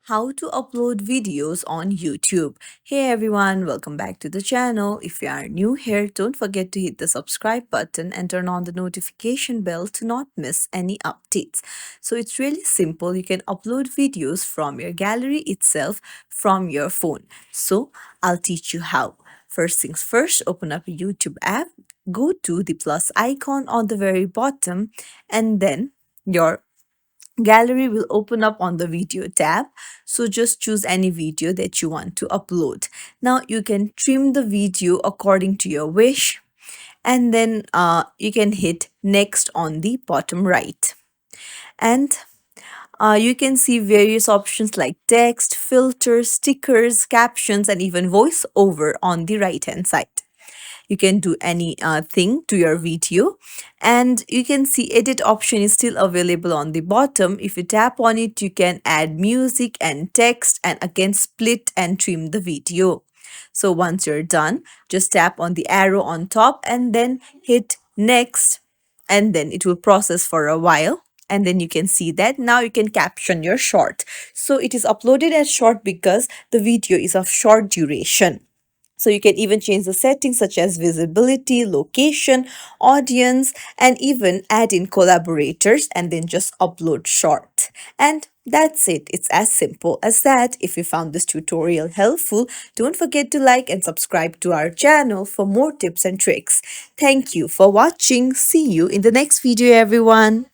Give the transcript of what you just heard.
How to upload videos on YouTube. Hey everyone, welcome back to the channel. If you are new here, don't forget to hit the subscribe button and turn on the notification bell to not miss any updates. So it's really simple. You can upload videos from your gallery itself from your phone. So I'll teach you how. First things first, open up a YouTube app, go to the plus icon on the very bottom, and then your gallery will open up on the video tab. So just choose any video that you want to upload. Now you can trim the video according to your wish, and then you can hit next on the bottom right, and you can see various options like text, filters, stickers, captions, and even voiceover on the right hand side. You can do any thing to your video, and you can see edit option is still available on the bottom. If you tap on it, you can add music and text and again split and trim the video. So once you're done, just tap on the arrow on top and then hit next, and then it will process for a while, and then you can see that now you can caption your short. So it is uploaded as short because the video is of short duration. So you can even change the settings such as visibility, location, audience, and even add in collaborators and then just upload short. And that's it. It's as simple as that. If you found this tutorial helpful, don't forget to like and subscribe to our channel for more tips and tricks. Thank you for watching. See you in the next video, everyone.